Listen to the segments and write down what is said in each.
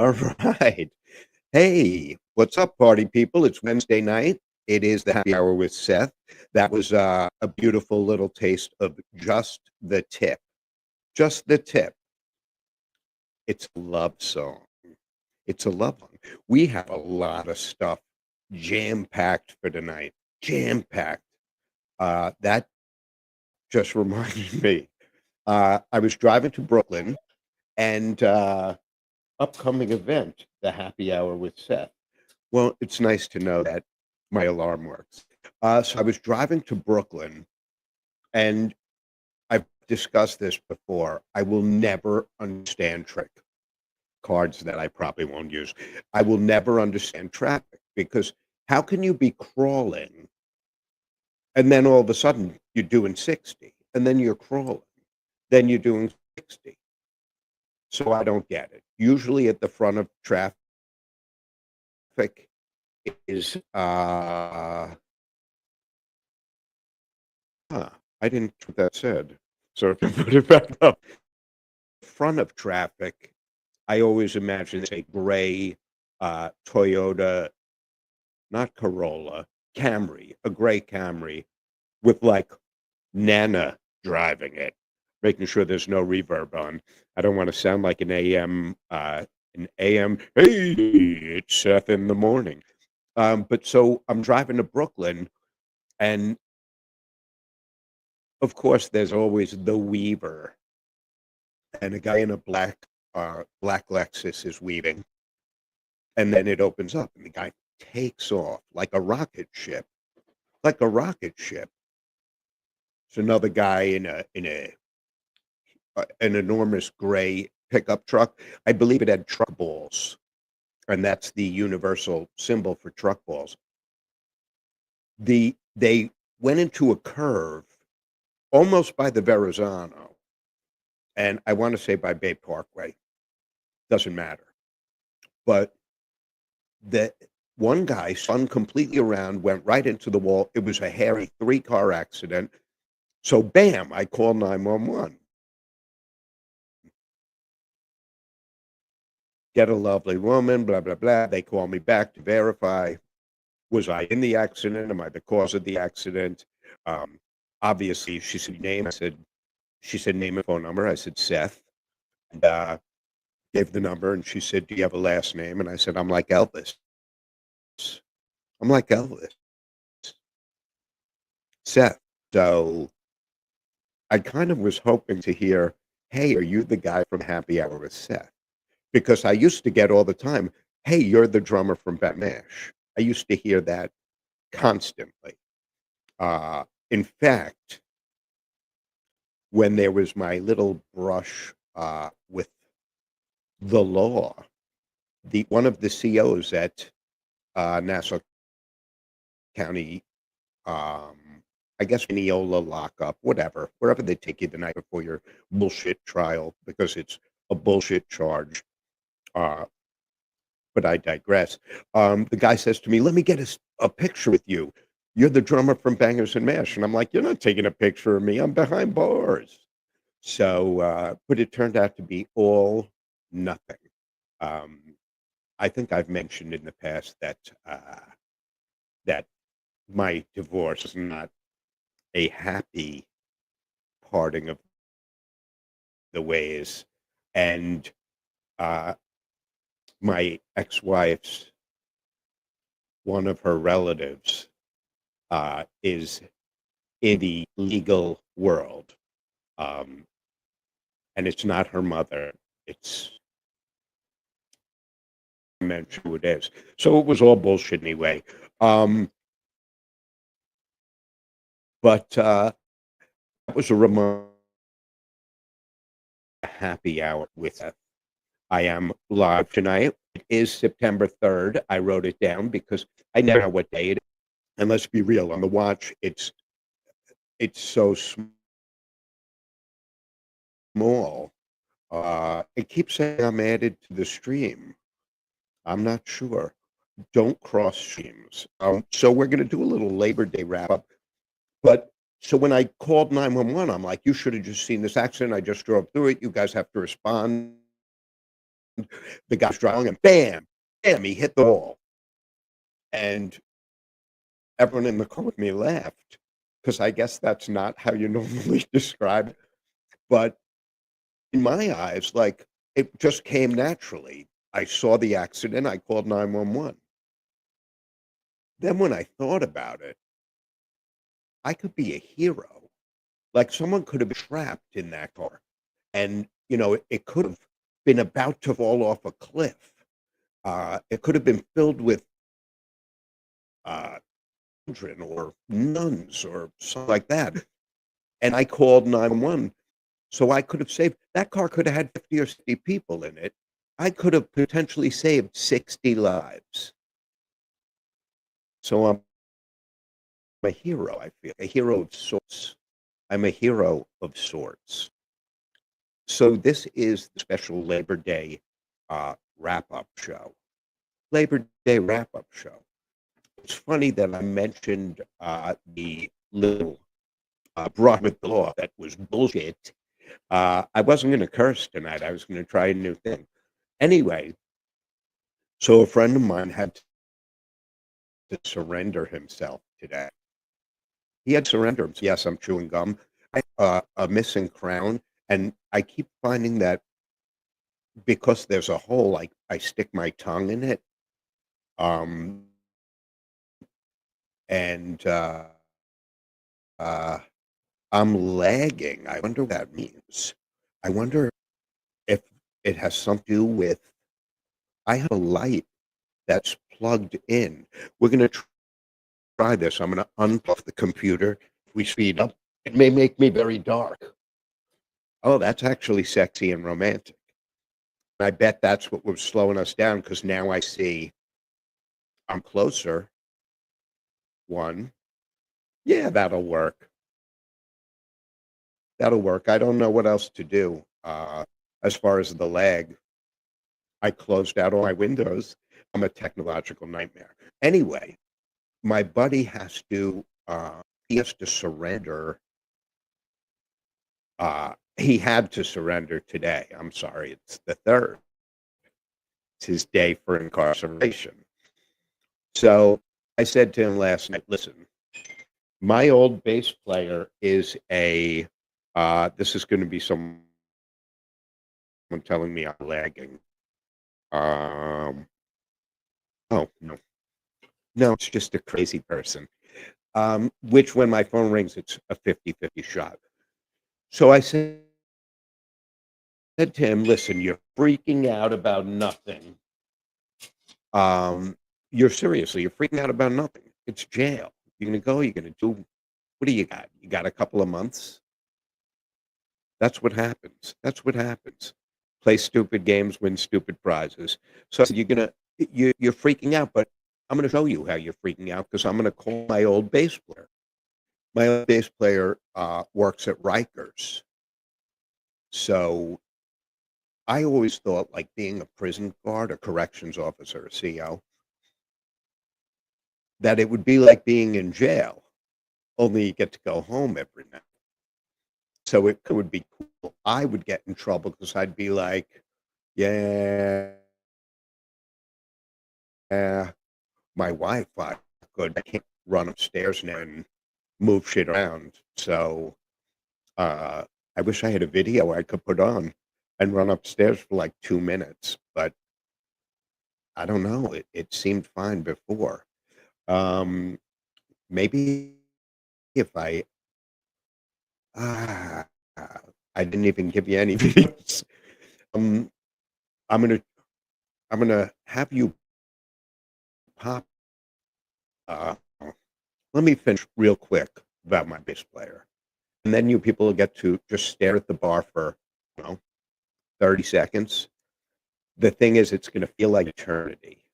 All right. Hey, what's up, party people? It's Wednesday night. It is the happy hour with Seth. That was a beautiful little taste of just the tip. Just the tip. It's a love song. It's a love song. We have a lot of stuff jam packed for tonight. Jam packed. That just reminded me. I was driving to Brooklyn and upcoming event, the happy hour with Seth. Well, it's nice to know that my alarm works. So I was driving to Brooklyn, and I've discussed this before. I will never understand trick cards that I probably won't use. I will never understand traffic because how can you be crawling and then all of a sudden you're doing 60 and then you're crawling, then you're doing 60. So I don't get it. Usually at the front of traffic is Huh, I didn't what that said. So if I put it back up. Front of traffic, I always imagine it's a gray, Toyota, not Corolla, Camry, a gray Camry with, like, Nana driving it, making sure there's no reverb on. I don't wanna sound like "Hey, it's Seth in the morning." But so I'm driving to Brooklyn, and, of course, there's always the weaver. And a guy in a black Lexus is weaving, and then it opens up, and the guy takes off like a rocket ship. It's another guy in an enormous gray pickup truck. I believe it had truck balls, and that's the universal symbol for truck balls. They went into a curve almost by the Verrazano, and I want to say by Bay Parkway. Doesn't matter, but that one guy spun completely around, went right into the wall. It was a hairy three-car accident. So bam, I call 911. Get a lovely woman, blah, blah, blah. They call me back to verify, was I in the accident? Am I the cause of the accident? Um, Obviously, she said, name. She said, name and phone number. I said, Seth. And, gave the number, and she said, do you have a last name? And I said, I'm like Elvis. I'm like Elvis. Seth. So I kind of was hoping to hear, "Hey, are you the guy from Happy Hour with Seth?" Because I used to get all the time, "Hey, you're the drummer from Bat Mash." I used to hear that constantly. In fact, when there was my little brush with the law, the one of the COs at Nassau County, I guess Mineola lockup, whatever, wherever they take you the night before your bullshit trial, because it's a bullshit charge. Uh, but I digress. The guy says to me, "Let me get a picture with you. You're the drummer from Bangers and Mash." And I'm like, "You're not taking a picture of me. I'm behind bars." So, but it turned out to be all nothing. Um, I think I've mentioned in the past that my divorce is not a happy parting of the ways, and uh, my ex-wife's one of her relatives is in the legal world, um, and it's not her mother. It's mention who it is. So it was all bullshit anyway. Um, but that was a happy hour with her. I am live tonight. It is September 3rd. I wrote it down because I never know what day it is. And let's be real, on the watch, it's so small. It keeps saying I'm added to the stream. I'm not sure. Don't cross streams. So we're going to do a little Labor Day wrap up. But so when I called 911, I'm like, you should have just seen this accident. I just drove through it. You guys have to respond. the guy was driving and bam, bam, he hit the wall. And everyone in the car with me laughed because I guess that's not how you normally describe it. But in my eyes, like it just came naturally. I saw the accident, I called 911. Then when I thought about it, I could be a hero. Like someone could have been trapped in that car. And, it could have been about to fall off a cliff. It could have been filled with uh, children or nuns or something like that. And I called 911. So I could have saved that car could have had 50 or 60 people in it. I could have potentially saved 60 lives. So I'm a hero, I feel, a hero of sorts. I'm a hero of sorts. So this is the special Labor Day wrap-up show. Labor Day wrap-up show. It's funny that I mentioned the little broad with the law that was bullshit. I wasn't going to curse tonight. I was going to try a new thing. Anyway, so a friend of mine had to surrender himself today. He had surrendered. Yes, I'm chewing gum. A missing crown, and I keep finding that because there's a hole, like I stick my tongue in it, um, and uh, I'm lagging. I wonder what that means. I wonder if it has something to do with. I have a light that's plugged in. We're going to try this. I'm going to unplug the computer. If we speed up, it may make me very dark. Oh, that's actually sexy and romantic. I bet that's what was slowing us down because now I see I'm closer. One. Yeah, that'll work. That'll work. I don't know what else to do. As far as the lag, I closed out all my windows. I'm a technological nightmare. Anyway, my buddy he has to surrender. He had to surrender today. I'm sorry, it's the 3rd. It's his day for incarceration. So I said to him last night, listen, my old bass player is this is going to be someone telling me I'm lagging. Um, oh, no. No, it's just a crazy person. Which when my phone rings, it's a 50-50 shot. So I said to him, listen, you're freaking out about nothing. Um, you're freaking out about nothing. It's jail. You're going to go, you're going to do, what do you got? You got a couple of months? That's what happens. That's what happens. Play stupid games, win stupid prizes. So you're freaking out, but I'm going to show you how you're freaking out because I'm going to call my old bass player. My old bass player works at Rikers. So I always thought like being a prison guard, a corrections officer, a CO, that it would be like being in jail, only you get to go home every night. So it would be cool. I would get in trouble because I'd be like, yeah, my Wi-Fi good. I can't run upstairs now and move shit around. So uh, I wish I had a video I could put on and run upstairs for like 2 minutes, but I don't know. It seemed fine before. Um, maybe if ah, I didn't even give you any videos. Um, I'm gonna I'm gonna have you pop. Uh, let me finish real quick about my bass player, and then you people will get to just stare at the bar for, you know, 30 seconds. The thing is, it's going to feel like eternity.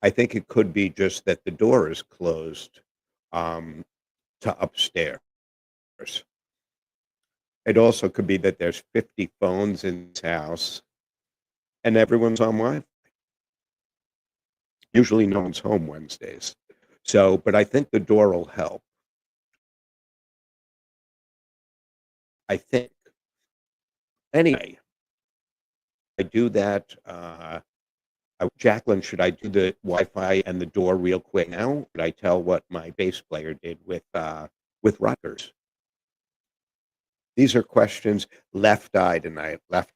I think it could be just that the door is closed um, to upstairs. It also could be that there's 50 phones in this house and everyone's on Wi-Fi. Usually no one's home Wednesdays. So, but I think the door will help. I think. Anyway, I do that? Jacqueline, should I do the Wi-Fi and the door real quick now? Should I tell what my bass player did with Rutgers? These are questions. Left eye tonight. Left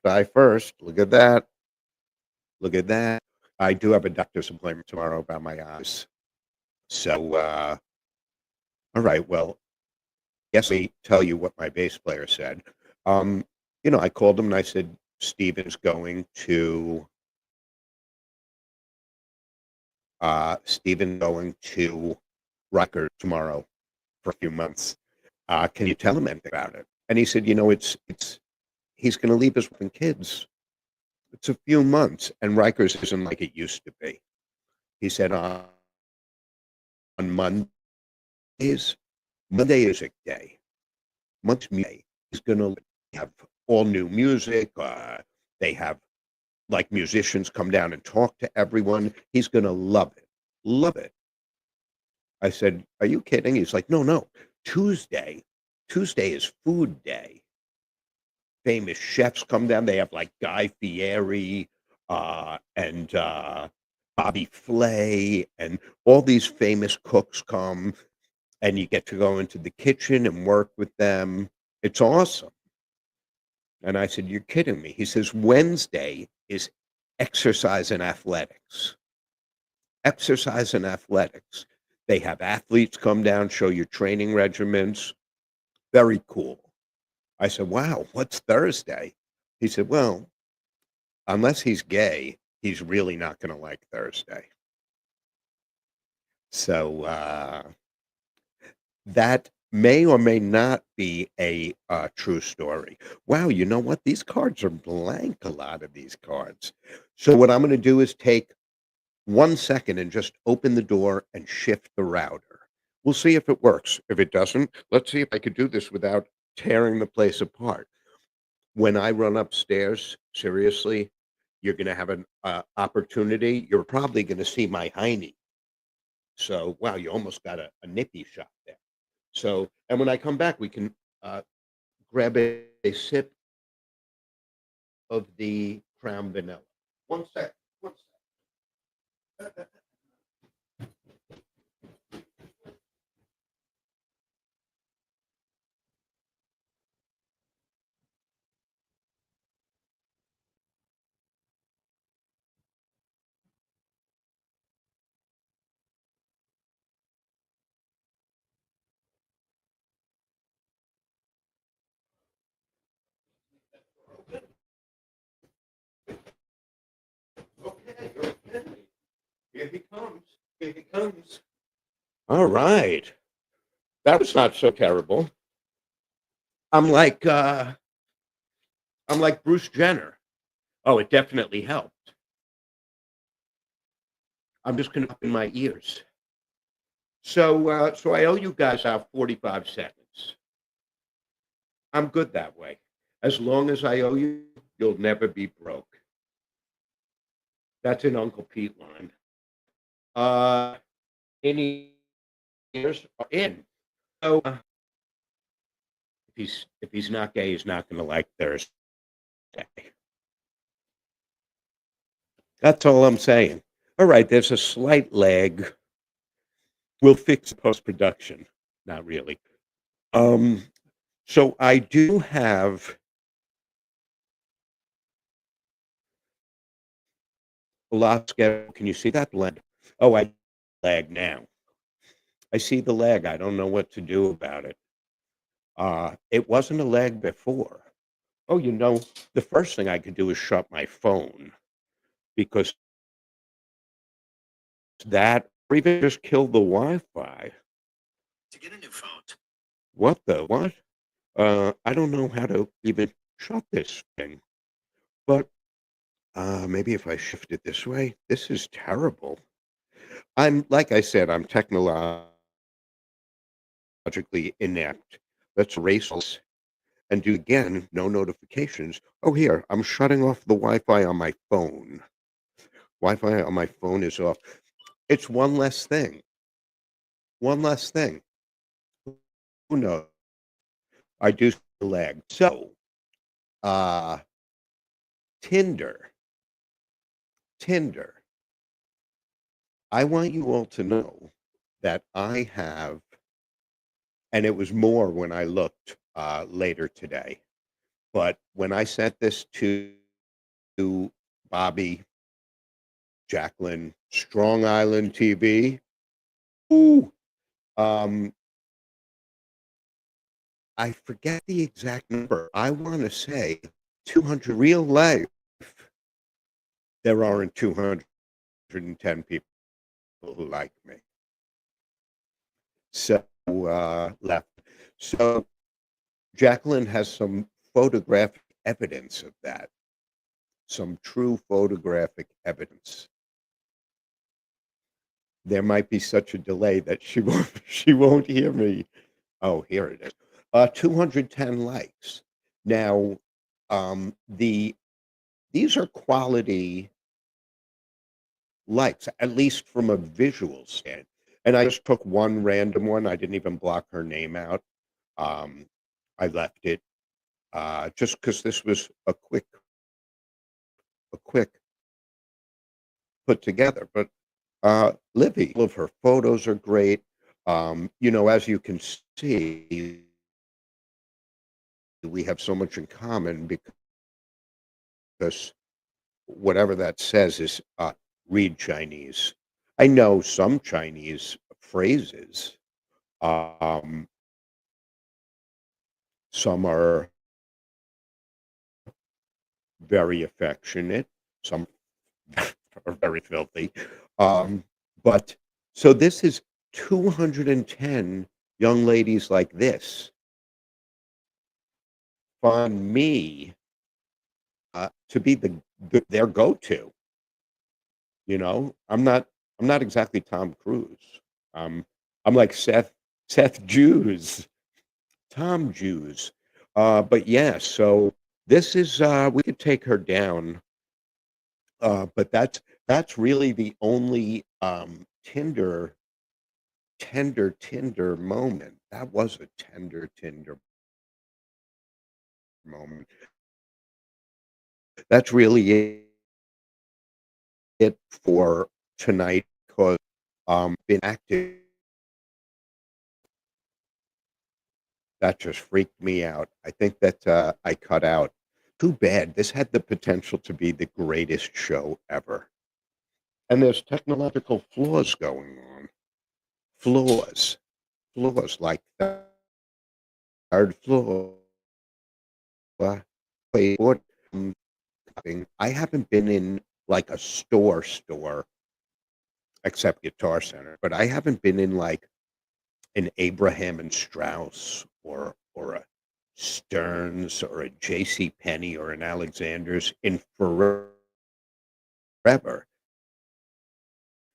eye first. Look at that. Look at that. I do have a doctor's appointment tomorrow about my eyes. So, all right. Well, yes, let me tell you what my bass player said. Um, I called him and I said, Steven's going to Rutgers tomorrow for a few months. Can you tell him anything about it? And he said, it's he's going to leave his wife and kids. It's a few months, and Rikers isn't like it used to be. He said on Mondays, Monday is a day. Monday he's going to have all new music. They have like musicians come down and talk to everyone. He's going to love it. Love it. I said, "Are you kidding?" He's like, "No, no. Tuesday. Tuesday is food day. Famous chefs come down. They have like Guy Fieri and Bobby Flay, and all these famous cooks come, and you get to go into the kitchen and work with them. It's awesome." And I said, "You're kidding me." He says, "Wednesday is exercise and athletics. Exercise and athletics. They have athletes come down, show you training regimens. Very cool." I said, "Wow, what's Thursday?" He said, "Well, unless he's gay, he's really not going to like Thursday." So that may or may not be a true story. Wow, you know what? These cards are blank, a lot of these cards. So what I'm going to do is take 1 second and just open the door and shift the router. We'll see if it works. If it doesn't, let's see if I could do this without tearing the place apart. When I run upstairs, seriously, you're going to have an opportunity. You're probably going to see my hiney. So, wow, you almost got a nippy shot there. So, and when I come back, we can uh, grab a sip of the Crown Vanilla. 1 second. 1 second. Okay, okay. Here he comes. Here he comes. All right. That was not so terrible. I'm like uh I'm like Bruce Jenner. Oh, it definitely helped. I'm just gonna up in my ears. So I owe you guys out 45 seconds. I'm good that way. As long as I owe you, you'll never be broke. That's an Uncle Pete line. Uh, any ears are in. So if he's not gay, he's not gonna like Thursday. That's all I'm saying. All right, there's a slight lag. We'll fix post production. Not really. Um, so I do have a lot scheduled. Can you see that lag? Oh, I lag now. I see the lag. I don't know what to do about it. It wasn't a lag before. Oh, the first thing I could do is shut my phone because that or even just kill the Wi-Fi. To get a new phone. What the what? I don't know how to even shut this thing. But maybe if I shift it this way, this is terrible. Like I said, I'm technologically inept. Let's erase this and do again, no notifications. Oh, here, I'm shutting off the Wi-Fi on my phone. Wi-Fi on my phone is off. It's one less thing. One less thing. Who knows? I do lag. So Uh, Tinder. Tinder. I want you all to know that I have, and it was more when I looked later today, but when I sent this to Bobby, Jacqueline, Strong Island TV, ooh, um, I forget the exact number. I want to say 200 real life. There aren't 210 people who like me. So left. So Jacqueline has some photographic evidence of that, some true photographic evidence. There might be such a delay that she won't she won't hear me. Oh, here it is. 210 likes. Now, these are quality likes, at least from a visual stand. And I just took one random one. I didn't even block her name out. Um, I left it just because this was a quick put together. But Livy, all of her photos are great. As you can see, we have so much in common because whatever that says is read Chinese. I know some Chinese phrases. Um, some are very affectionate. Some are very filthy. Um, but so this is 210 young ladies like this find me to be their go-to. I'm not exactly Tom Cruise. I'm like Seth Jews, Tom Jews. But yeah, so this is we could take her down, but that's really the only tender moment. That was a tender moment. That's really it for tonight because been active. That just freaked me out. I think that I cut out. Too bad. This had the potential to be the greatest show ever. And there's technological flaws going on. Flaws. Flaws like that. Hard flaw. Wait, what? I haven't been in like a store, except Guitar Center, but I haven't been in like an Abraham and Strauss or a Stearns or a J.C. Penney or an Alexander's in forever.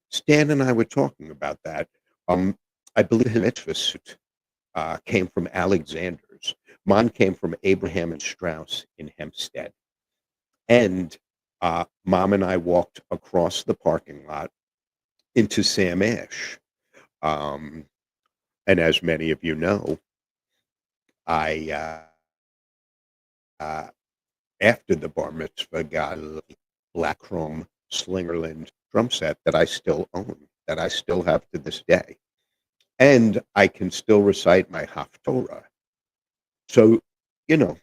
Stan and I were talking about that. I believe his mitzvah suit came from Alexander's. Mine came from Abraham and Strauss in Hempstead. And Mom and I walked across the parking lot into Sam Ash. Um, and as many of you know, I uh, after the bar mitzvah got a black chrome Slingerland drum set that I still own, that I still have to this day. And I can still recite my Haftorah. So, you know,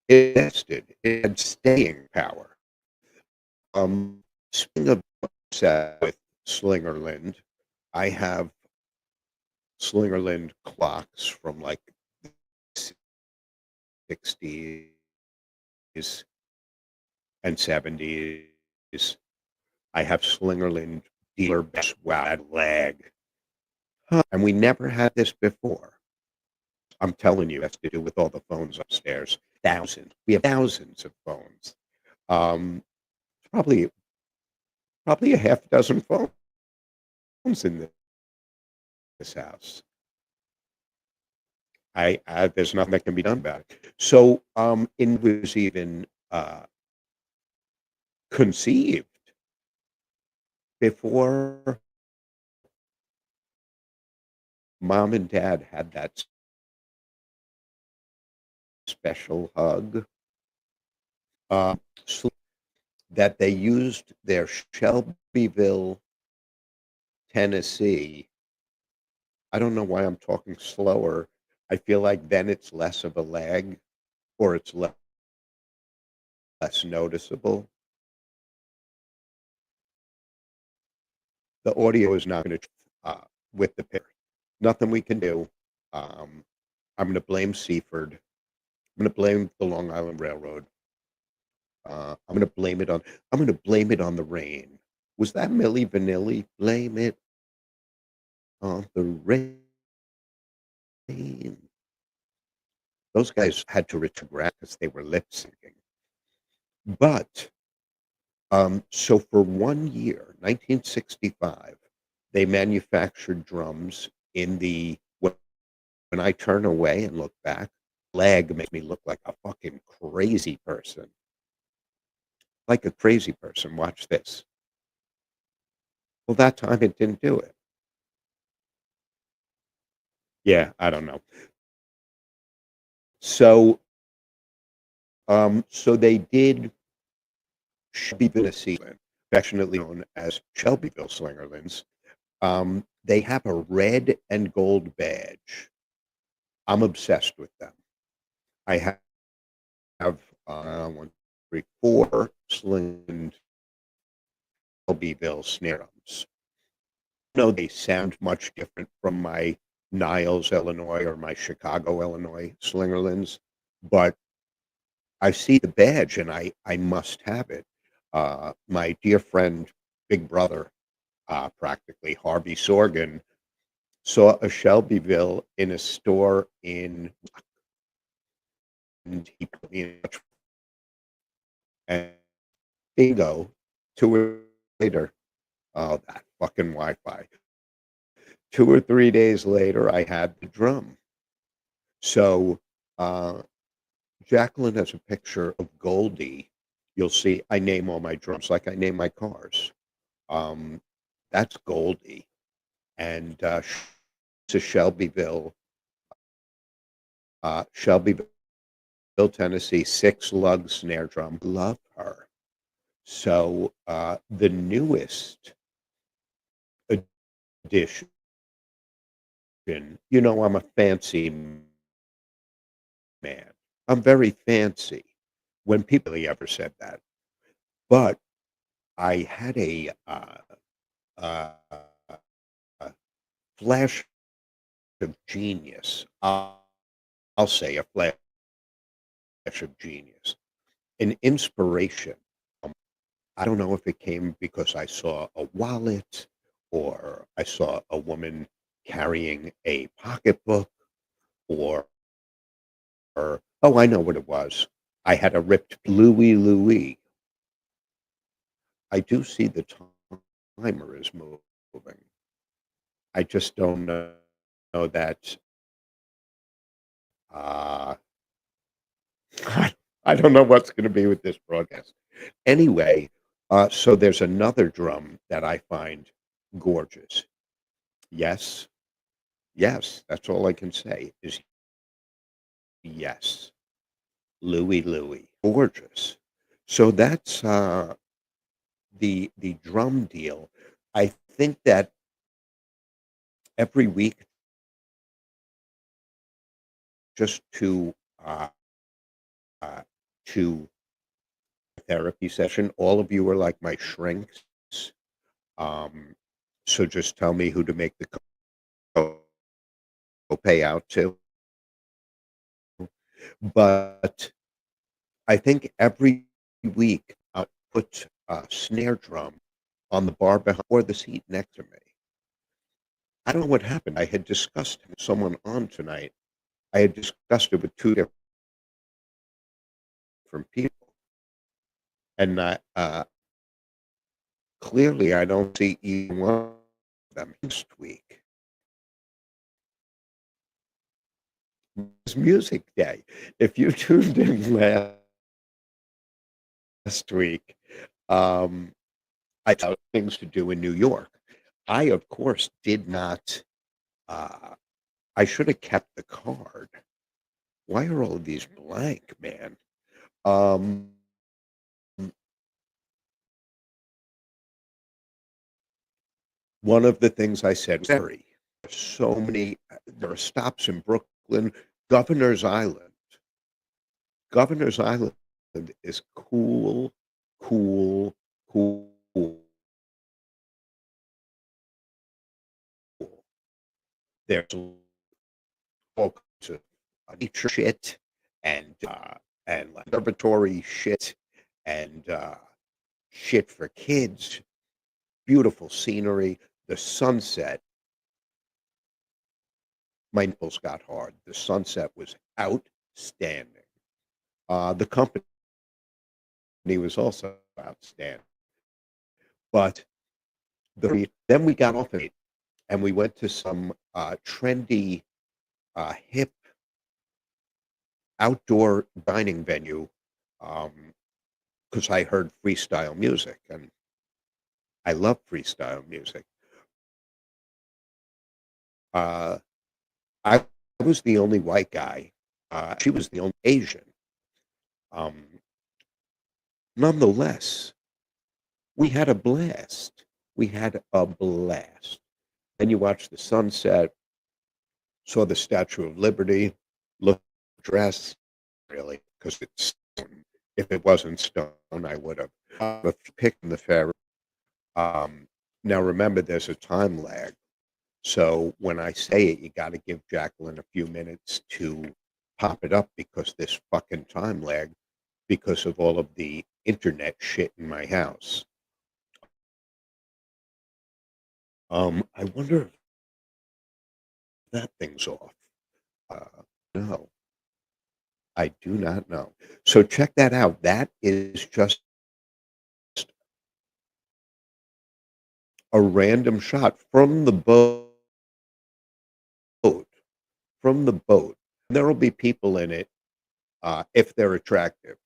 it invested, it had staying power. Speaking of set with Slingerland, I have Slingerland clocks from like 60s and 70s. I have Slingerland dealer best wad lag. And we never had this before. I'm telling you, it has to do with all the phones upstairs. Thousands. We have thousands of phones. Um, probably a half dozen phones in this house. There's nothing that can be done about it. So it was even conceived before mom and dad had that special hug. sl that they used their Shelbyville, Tennessee. I don't know why I'm talking slower. I feel like then it's less of a lag or it's less noticeable. The audio is not gonna with the picture. Nothing we can do. Um, I'm gonna blame Seaford. I'm gonna blame the Long Island Railroad. I'm gonna blame it on the rain. Was that Milli Vanilli? Blame it on the rain. Those guys had to retract because they were lip syncing. But so for 1 year, 1965, they manufactured drums in the when I turn away and look back, lag makes me look like a fucking crazy person. Like a crazy person. Watch this. Well, that time it didn't do it. Yeah, I don't know. So, so they did Shelbyville, Tennessee, affectionately known as Shelbyville Slingerlands. They have a red and gold badge. I'm obsessed with them. I have one, three, four Slingerland Shelbyville snare drums. No, they sound much different from my Niles, Illinois, or my Chicago, Illinois Slingerlands, but I see the badge and I must have it. My dear friend, big brother, practically Harvey Sorgan, saw a Shelbyville in a store in, and he put me in touch and bingo, 2 weeks later, oh, that fucking Wi-Fi. 2 or 3 days later, I had the drum. So uh, Jacqueline has a picture of Goldie. You'll see I name all my drums like I name my cars. Um, that's Goldie. And to Shelbyville, Tennessee, 6 lug snare drum. Love her. So the newest edition, I'm a fancy man. I'm very fancy. When people really ever said that, but I had uh, a flash of genius. I'll say a flash of genius, an inspiration. I don't know if it came because I saw a wallet or I saw a woman carrying a pocketbook or oh, I know what it was. I had a ripped Louie Louie. I do see the timer is moving. I just don't know that. Uh, I don't know what's going to be with this broadcast. Anyway, so there's another drum that I find gorgeous. Yes, yes, that's all I can say is yes. Louie Louie, gorgeous. So that's the drum deal. I think that every week, just uh, uh, to therapy session, all of you are like my shrinks. Um, so just tell me who to make the pay out to. But I think every week I'll put a snare drum on the bar behind or the seat next to me. I don't know what happened. I had discussed it with someone on tonight. I had discussed it with two different people, and clearly I don't see either one of them next week. It's music day. If you tuned in last week, um, I had things to do in New York. I, of course, did not. Uh, I should have kept the card. Why are all of these blank, man? Um, One of the things I said was very so many there are stops in Brooklyn. Governor's Island. Governor's Island is cool, cool, cool. There's all kinds of nature shit and laboratory shit and shit for kids. Beautiful scenery. The sunset. My nipples got hard. The sunset was outstanding. The company was also outstanding. But then we got off it and we went to some trendy, hip outdoor dining venue because I heard freestyle music and I love freestyle music. Uh, I was the only white guy. She was the only Asian. Um, Nonetheless, we had a blast. We had a blast. Then you watch the sunset, saw the Statue of Liberty, looked at the dress, really, because it's stone. If it wasn't stone, I would have. But picking the fair. Um, Now remember, there's a time lag. So when I say it, you got to give Jacqueline a few minutes to pop it up because this fucking time lag, because of all of the internet shit in my house. I wonder if that thing's off. No, I do not know. So check that out. That is just a random shot from the boat. From the boat. There will be people in it if they're attractive.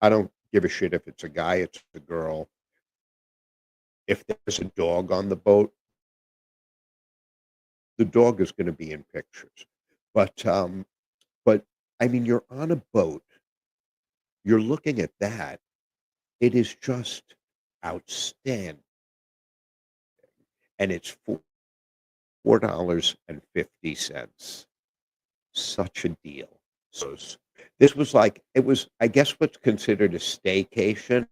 I don't give a shit if it's a guy, it's a girl. If there's a dog on the boat, the dog is going to be in pictures. But I mean, you're on a boat. You're looking at that. It is just outstanding, and it's $4.50. Such a deal. So this was like it was. I guess what's considered a staycation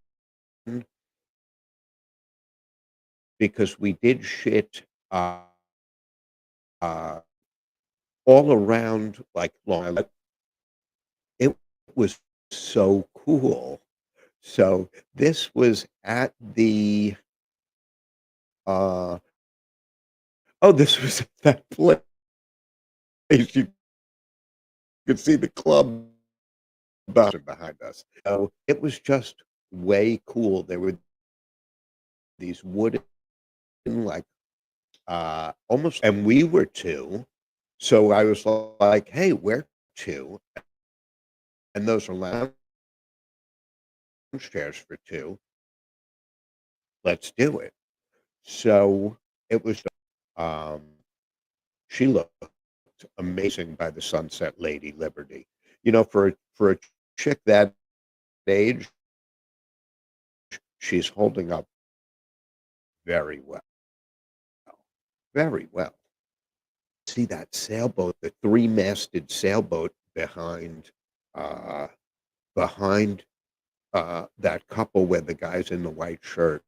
because we did shit uh, all around like Long Island. It was so cool. So this was at the uh this was at that place. You could see the club behind us. So it was just way cool. There were these wooden like almost and we were two. So I was like, hey, we're two. And those are lounge chairs for two. Let's do it. So it was um she looked amazing by the Sunset Lady Liberty. You know, for a chick that age, she's holding up very well. Very well. See that sailboat, the three-masted sailboat uh behind that couple where the guy's in the white shirt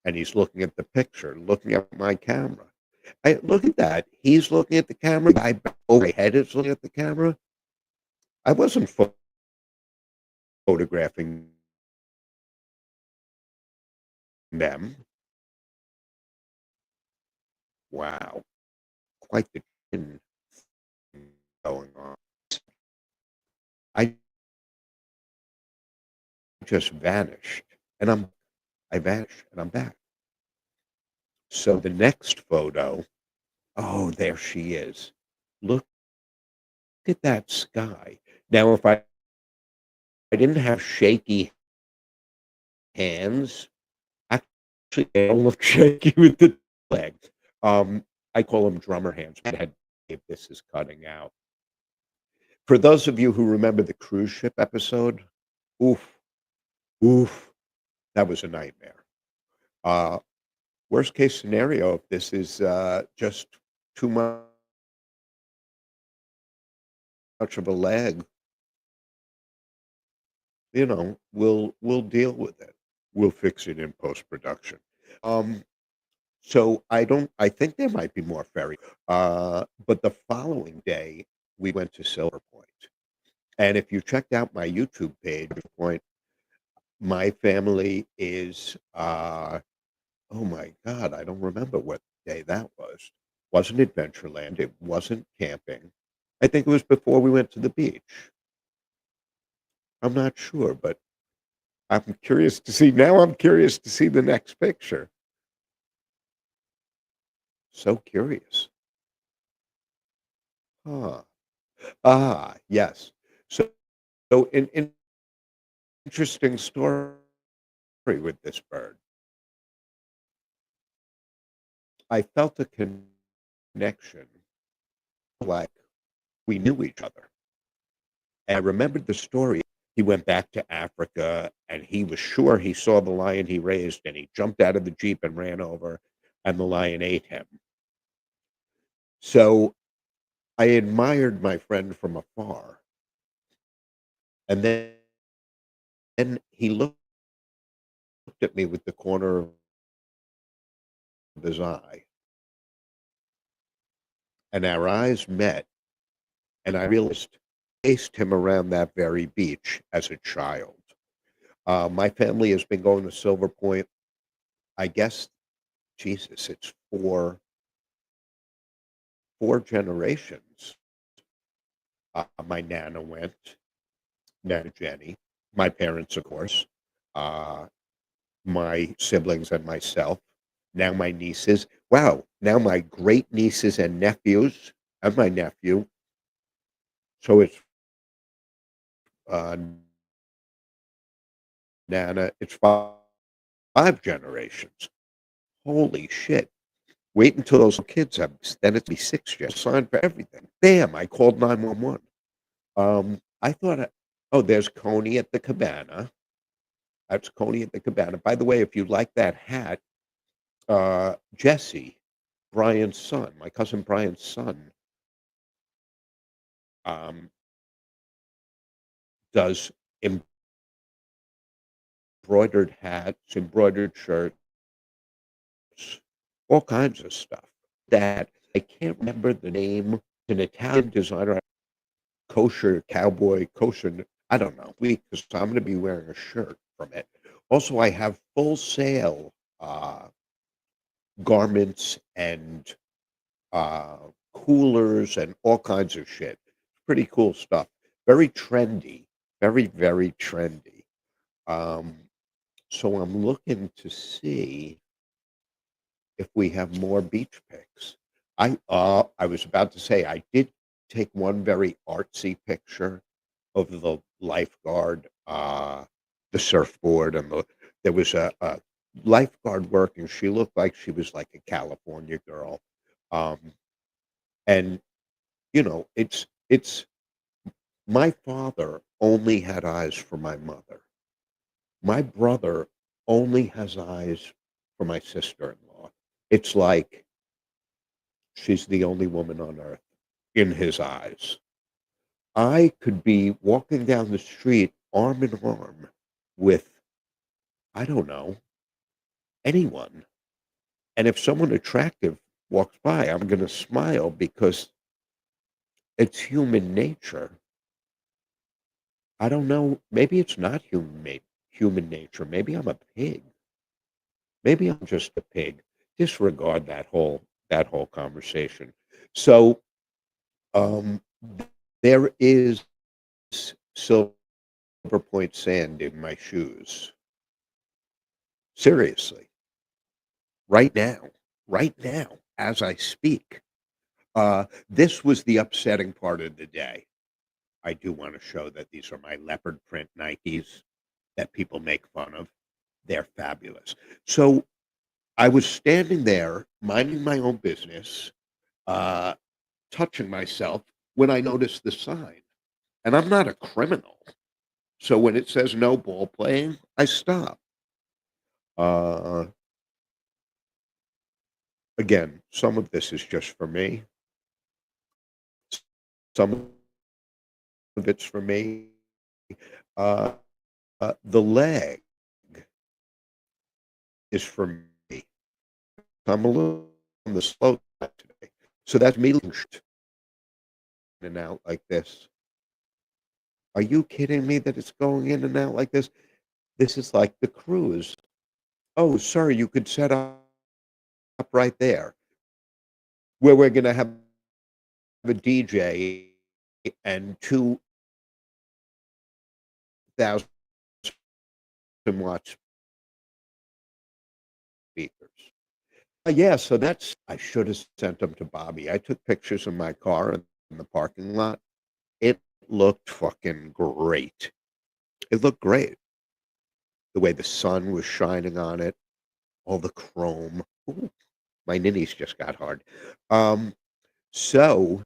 and he's looking at the picture, looking at my camera. Look at that. He's looking at the camera. The guy over my head is looking at the camera. I wasn't photographing them. Wow, quite the chin going on. I just vanished, and I vanished, and I'm back. So the next photo, oh, there she is. Look at that sky. Now, if I didn't have shaky hands, actually, they don't look shaky with the legs. I call them drummer hands. My head, if this is cutting out. For those of you who remember the cruise ship episode, oof, oof, that was a nightmare. Uh, Worst case scenario, if this is, just too much of a lag, we'll deal with it. We'll fix it in post-production. Um, so I think there might be more ferry, but the following day, we went to Silver Point, and if you checked out my YouTube page, Point, my family is, oh my god, I don't remember what day that was. Wasn't Adventureland, it wasn't camping. I think it was before we went to the beach. I'm not sure, but I'm curious to see the next picture. So curious. Huh. Ah, yes. So an interesting story with this bird. I felt a connection, like we knew each other. And I remembered the story. He went back to Africa and he was sure he saw the lion he raised and he jumped out of the Jeep and ran over and the lion ate him. So I admired my friend from afar. And then he looked at me with the corner of his eye and our eyes met and I realized I chased him around that very beach as a child. My family has been going to Silver Point, I guess, Jesus, it's four generations. My nana went, Nana Jenny, my parents, of course, uh, my siblings and myself, now my nieces. Wow, now my great nieces and nephews and my nephew. So it's uh, Nana, it's five generations. Holy shit. Wait until those kids have, then it's be six just signed for everything. Damn, I called 911. I thought, oh, there's Coney at the cabana. That's Coney at the cabana. By the way, if you like that hat, Jesse, Brian's son, my cousin Brian's son, um, does embroidered hats, embroidered shirts, all kinds of stuff. That I can't remember the name. An Italian designer, kosher cowboy, kosher. I don't know. Because I'm going to be wearing a shirt from it. Also, I have full sale garments and uh, coolers and all kinds of shit. Pretty cool stuff. Very trendy. Very, very trendy. Um, so I'm looking to see if we have more beach pics. I was about to say I did take one very artsy picture of the lifeguard, the surfboard, and there was a lifeguard working. She looked like she was like a California girl. Um, and it's my father only had eyes for my mother. My brother only has eyes for my sister-in-law. It's like she's the only woman on earth in his eyes. I could be walking down the street arm in arm with, I don't know, anyone. And if someone attractive walks by, I'm going to smile because it's human nature. I don't know. Maybe it's not human nature. Maybe I'm a pig. Maybe I'm just a pig. Disregard that whole conversation. So um, there is silver point sand in my shoes. Seriously, right now, as I speak. This was the upsetting part of the day. I do want to show that these are my leopard print Nikes that people make fun of. They're fabulous. So I was standing there minding my own business, uh, touching myself when I noticed the sign. And I'm not a criminal. So when it says no ball playing, I stop. Uh, Again, some of this is just for me. Some of it's for me. Uh, the leg is for me. I'm a little on the slow side today. So that's me in and out like this. Are you kidding me that it's going in and out like this? This is like the cruise. Oh, sir, you could set up right there where we're going to have a DJ and 2,000 watt speakers. Yeah, so that's I should have sent them to Bobby. I took pictures of my car in the parking lot. It looked fucking great. It looked great. The way the sun was shining on it, all the chrome. Ooh, my ninnies just got hard. Um, so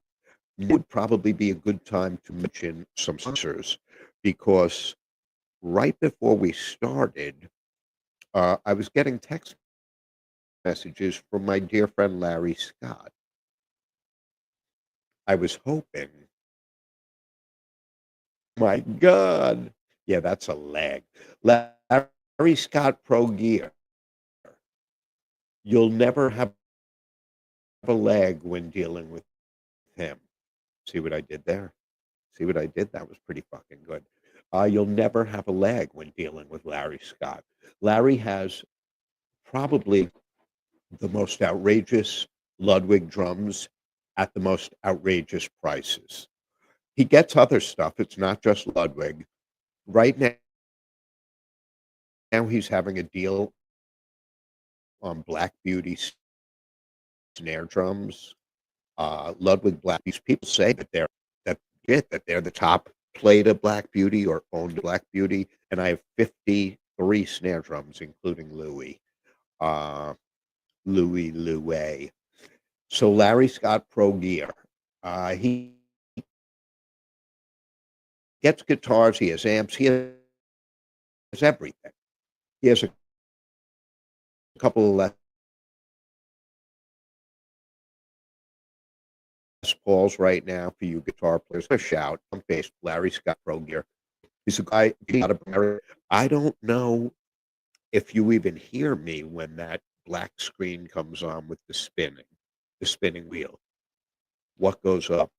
it would probably be a good time to mention some sponsors because right before we started, I was getting text messages from my dear friend Larry Scott. I was hoping, my God, yeah, that's a lag. Larry Scott Pro Gear. You'll never have a lag when dealing with him. See what I did there? See what I did? That was pretty fucking good. You'll never have a lag when dealing with Larry Scott. Larry has probably the most outrageous Ludwig drums at the most outrageous prices. He gets other stuff. It's not just Ludwig. Right now he's having a deal on Black Beauty snare drums. Ludwig Black. These people say that that they're the top played of Black Beauty or owned Black Beauty, and I have 53 snare drums, including uh, Louis. So Larry Scott Pro Gear. He gets guitars. He has amps. He has everything. He has a couple of Les Pauls right now for you guitar players. A shout. I'm based Larry Scott Pro Gear. He's a guy out of America. I don't know if you even hear me when that black screen comes on with the spinning wheel. What goes up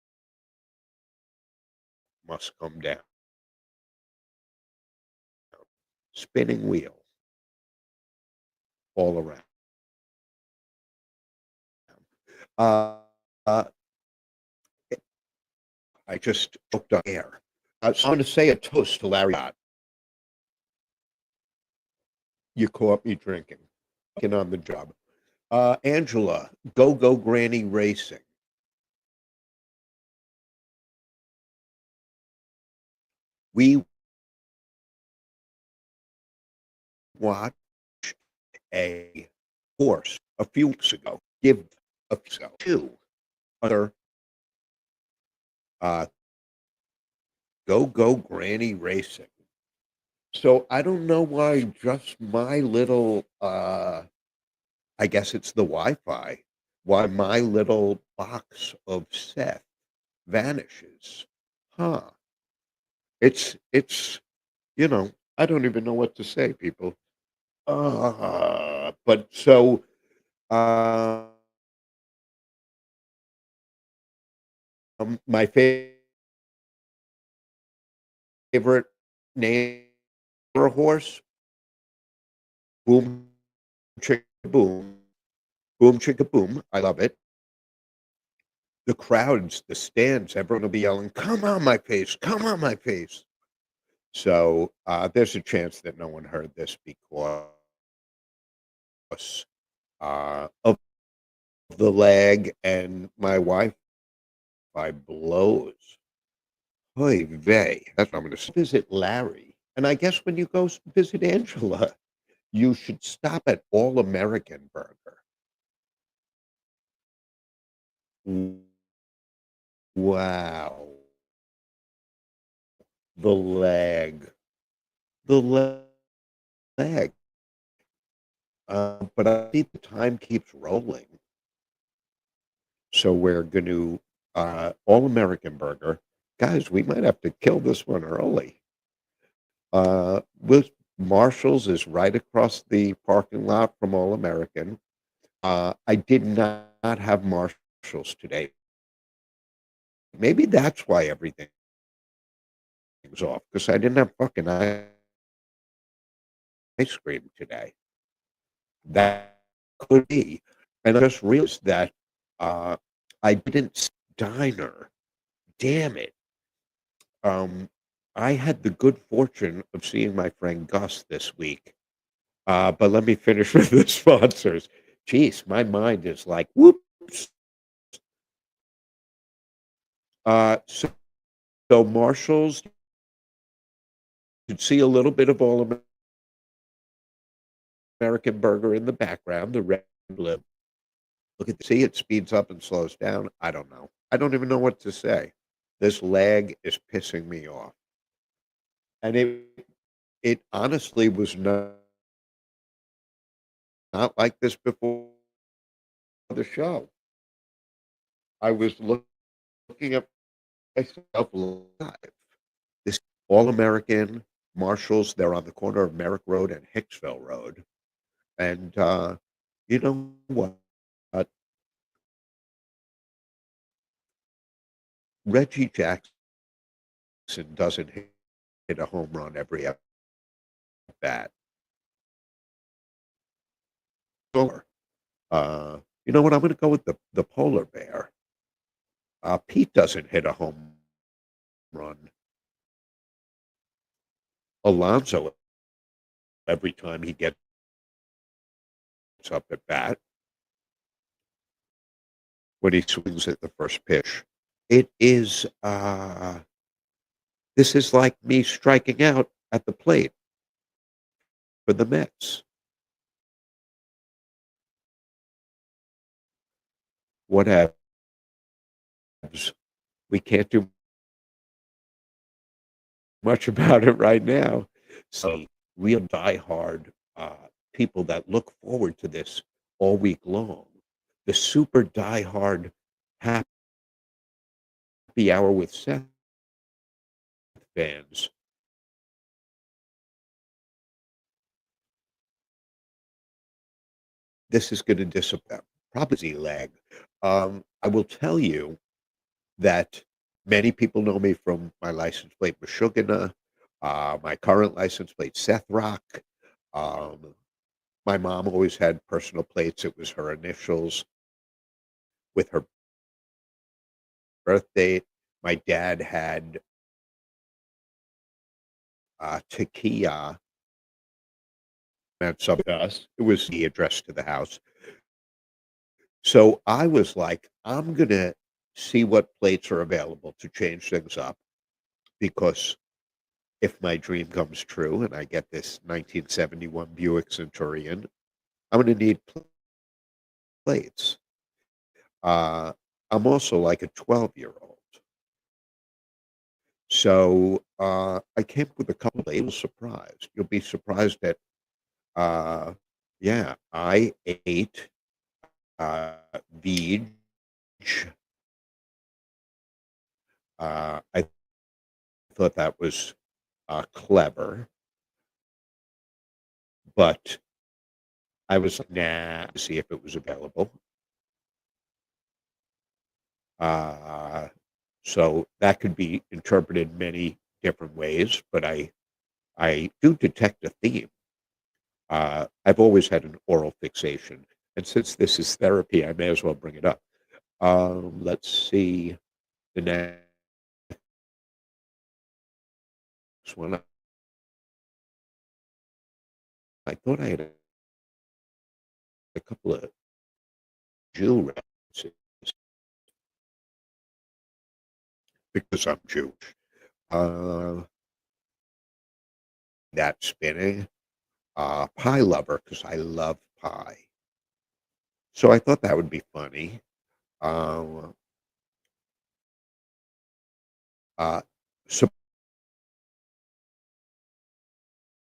must come down. Spinning wheel all around. Uh, uh, I just choked on air. So I'm going to say a toast to Larry Scott. You caught me drinking. Fucking on the job. Angela, Go Granny Racing. We watched a horse a few weeks ago give a two other uh, Go Granny Racing. So I don't know why just my little I guess it's the Wi-Fi, why my little box of Seth vanishes. Huh. It's I don't even know what to say, people. But so um my favorite name for a horse, Boom Chicka Boom. Boom Chicka Boom. I love it. The crowds, the stands, everyone will be yelling, "Come on my face, come on my face." So there's a chance that no one heard this because of the lag and my Wi-Fi blows. Oy vey. That's what I'm going to visit Larry. And I guess when you go visit Angela, you should stop at All American Burger. Wow. The lag. The lag. But I see the time keeps rolling. So we're going to All American Burger. Guys, we might have to kill this one early. With Marshall's is right across the parking lot from All American. I did not have Marshalls today. Maybe that's why everything was off because I didn't have fucking ice cream today. That could be. And I just realized that uh, I didn't diner. Damn it. Um, I had the good fortune of seeing my friend Gus this week. But let me finish with the sponsors. Jeez, my mind is like, whoops. So Marshalls, you could see a little bit of All American Burger in the background, the red and blue. Look at see it speeds up and slows down. I don't know. I don't even know what to say. This lag is pissing me off. And it honestly was not like this before the show. I was looking at myself live. This All American Marshalls, they're on the corner of Merrick Road and Hicksville Road. And you know what? Reggie Jackson doesn't hit a home run every at bat. Or, you know what? I'm going to go with the polar bear. Pete doesn't hit a home run. Alonso, every time he gets up at bat, when he swings at the first pitch, it is this is like me striking out at the plate for the Mets. What happens? We can't do much about it right now. So real diehard people that look forward to this all week long. The super diehard happy hour with Seth fans. This is going to disappoint. Probably Z-Lag. I will tell you that many people know me from my license plate Meshuggah, my current license plate Seth Rock. Um, my mom always had personal plates. It was her initials with her birth date. My dad had Takia meant something to us. It was the address to the house. So I was like, I'm gonna see what plates are available to change things up because if my dream comes true and I get this 1971 Buick Centurion, I'm gonna need plates. Uh, I'm also like a 12-year-old. So I came up with a couple of little surprised. You'll be surprised that yeah, I ate uh, veg. I thought that was clever, but I was like, nah, to see if it was available. Uh, so that could be interpreted many different ways, but I do detect a theme. I've always had an oral fixation, and since this is therapy, I may as well bring it up. Let's see the next one. I thought I had a couple of Jew references because I'm Jewish. Uh, that spinning. Pie lover because I love pie. So I thought that would be funny. Um, uh,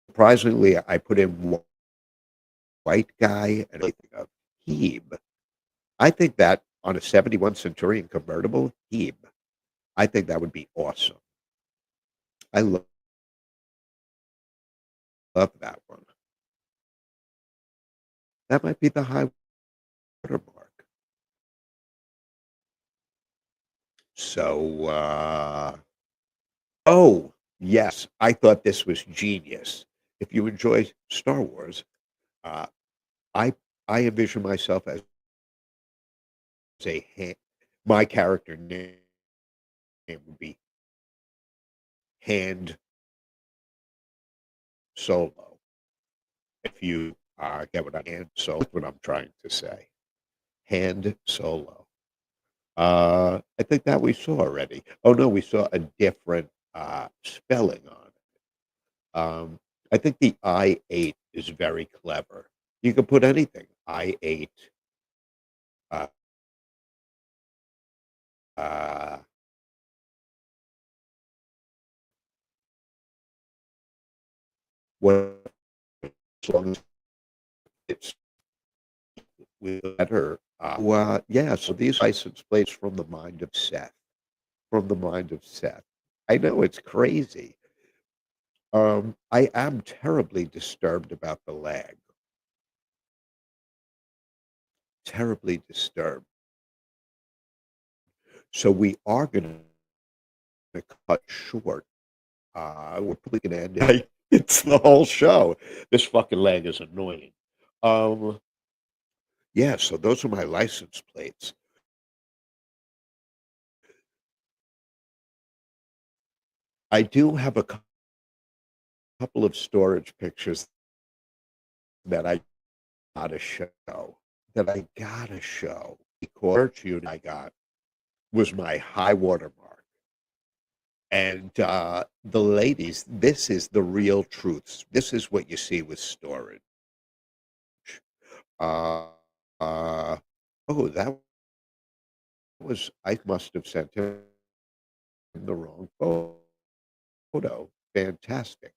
Surprisingly, I put in white guy and I think of Hebe. I think that on a '71 Centurion convertible, I think that would be awesome. I love that one. That might be the high watermark. So, oh, yes, I thought this was genius. If you enjoy Star Wars, uh, I I envision myself as a Han my character name would be Hand Solo. If you, get what what I'm trying to say. Hand Solo. I think that we saw already. Oh, no, we saw a different, spelling on it. I think the I-8 is very clever. You can put anything. I-8, uh, uh, what as long as it's with a letter. Yeah, so these license plates from the mind of Seth. From the mind of Seth. I know it's crazy. I am terribly disturbed about the lag. Terribly disturbed. So we are gonna cut short. We're probably gonna end it. It's the whole show. This fucking lag is annoying. Um, yeah, so those are my license plates. I do have a couple of storage pictures that I gotta show. That I gotta show. The church unit I got was my high water mark. And the ladies, this is the real truth. This is what you see with storage. Uh, uh, oh, that was, I must have sent him the wrong photo. Fantastic.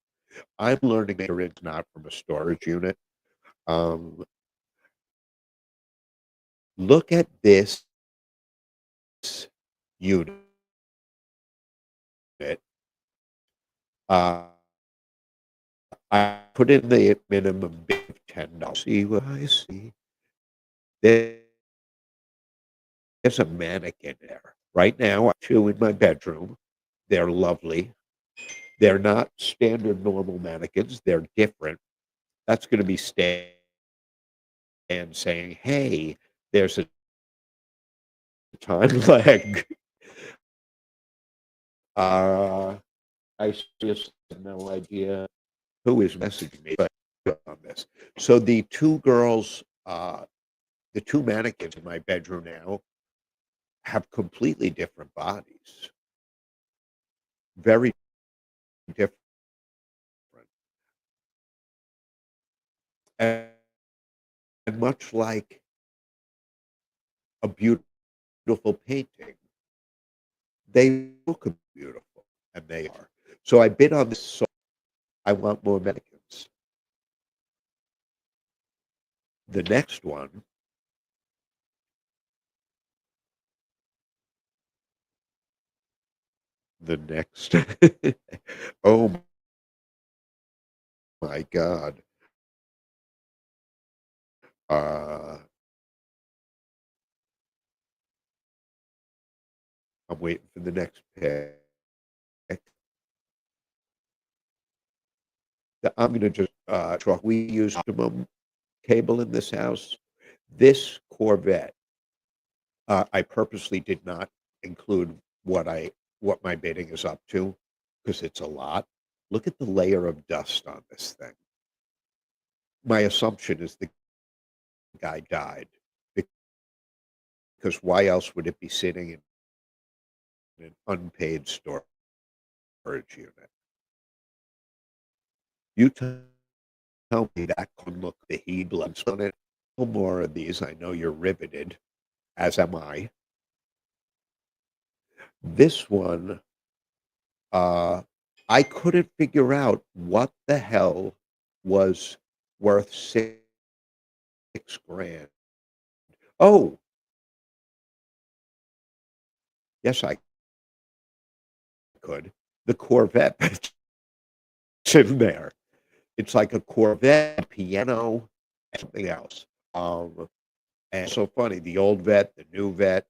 I'm learning Mandarin's not from a storage unit. Um, look at this unit. Uh, I put in the minimum bid of $10. See what I see? There's a mannequin there. Right now, I have two in my bedroom. They're lovely. They're not standard normal mannequins. They're different. That's going to be Stan saying, "Hey, there's a time lag." Uh, I just have no idea who is messaging me, but on this. So the two mannequins in my bedroom now have completely different bodies, very different, and much like a beautiful painting, they look beautiful, and they are. So I bid on this. So I want more mannequins. The next one, the next. Oh my God. Uh, I'm waiting for the next pick. I'm going to just talk. We use optimum cable in this house. This Corvette, I purposely did not include what my bidding is up to because it's a lot. Look at the layer of dust on this thing. My assumption is the guy died because why else would it be sitting in an unpaid storage unit? You tell me that can look the headlights on it. No more of these. I know you're riveted, as am I. This one, uh, I couldn't figure out what the hell was worth 6 grand. Oh, Yes, I could. The Corvette that's in there. It's like a Corvette, piano, and something else. Um, and it's so funny, the old vet, the new vet.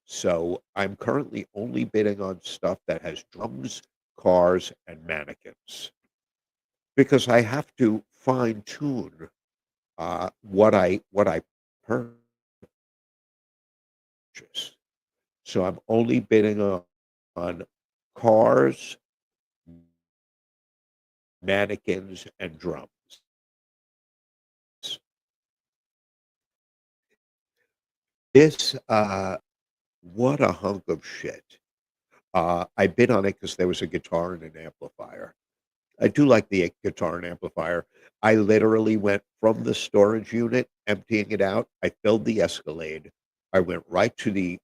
So I'm currently only bidding on stuff that has drums, cars, and mannequins because I have to fine tune what I purchase. So I'm only bidding on cars, mannequins, and drums. This what a hunk of shit. I bid on it because there was a guitar and an amplifier. I do like the guitar and amplifier. I literally went from the storage unit, emptying it out. I filled the Escalade. I went right to the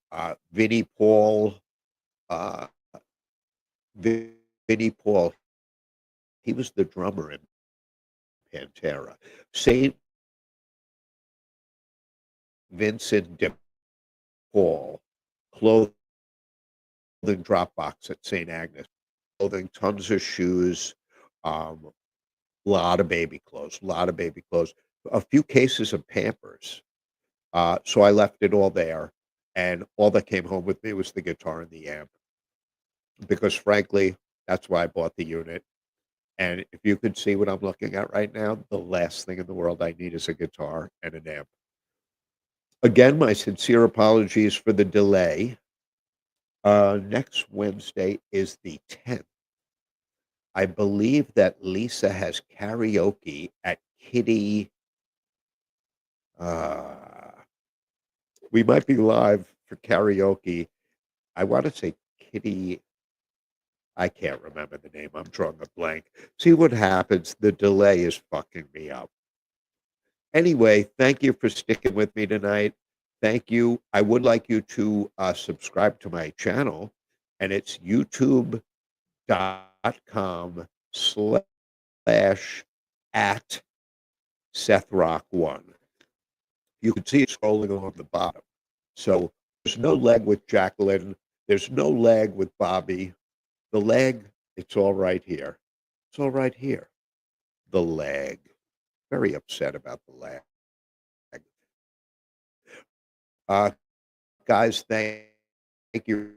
Vinnie Paul. Uh, Vinnie Paul. He was the drummer in Pantera. Saint Vincent de Paul clothing drop box at St. Agnes. Clothing, tons of shoes, um, lot of baby clothes, a few cases of Pampers. So I left it all there, and all that came home with me was the guitar and the amp, because frankly, that's why I bought the unit. And if you could see what I'm looking at right now, the last thing in the world I need is a guitar and an amp. Again, my sincere apologies for the delay. Next Wednesday is the 10th. I believe that Lisa has karaoke at Kitty. Uh, we might be live for karaoke. I want to say Kitty. I can't remember the name. I'm drawing a blank. See what happens. The delay is fucking me up. Anyway, thank you for sticking with me tonight. Thank you. I would like you to subscribe to my channel, and it's youtube.com/@ Seth Rock 1. You can see it scrolling along the bottom. So there's no leg with Jacqueline. There's no leg with Bobby. The leg, it's all right here. It's all right here. The leg. Very upset about the leg. Uh, guys, thank you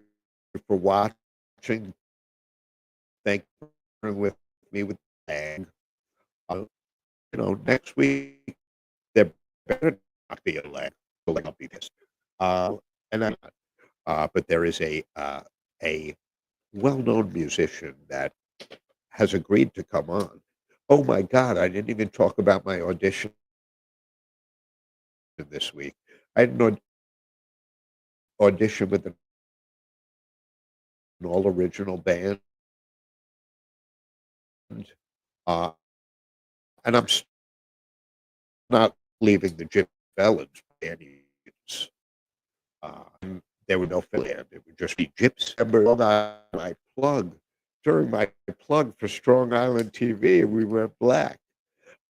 for watching. Thank you for being with me with the leg. Uh, next week, there better not be a leg. The leg, I'll be pissed. Uh, and I'm not. But there is a well-known musician that has agreed to come on. Oh my God, I didn't even talk about my audition this week. I had an audition with an all original band, uh, and not leaving the Jim Bellins by any means. There were no affiliate. It would just be Gyps. Remember my plug during my plug for Strong Island TV, we went black.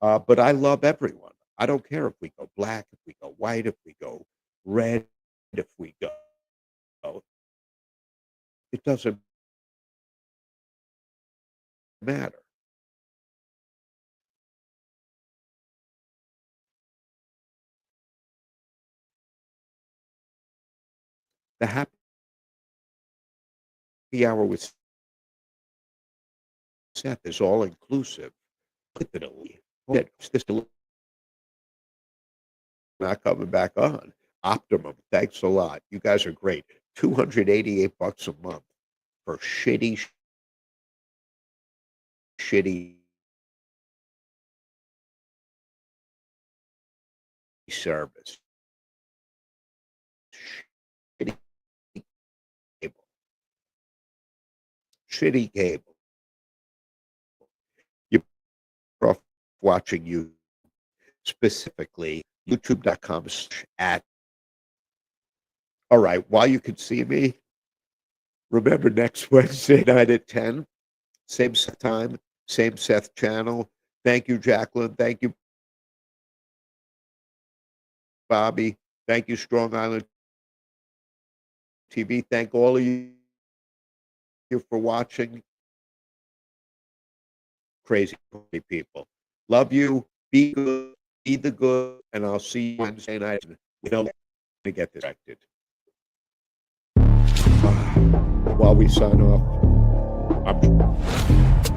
But I love everyone. I don't care if we go black, if we go white, if we go red, if we go. It doesn't matter. The happy hour with Seth is all inclusive. Literally. This not coming back on. Optimum. Thanks a lot. You guys are great. $288 a month for shitty service. Shitty cable. Shitty cable. You're off watching you specifically youtube.com at. All right, while you can see me, remember next Wednesday night at 10, same Seth time, same Seth channel. Thank you, Jacqueline. Thank you, Bobby. Thank you, Strong Island TV. Thank all of you for watching. Crazy people. Love you. Be good. Be the good. And I'll see you Wednesday night. We don't to get distracted. While we sign off, I'm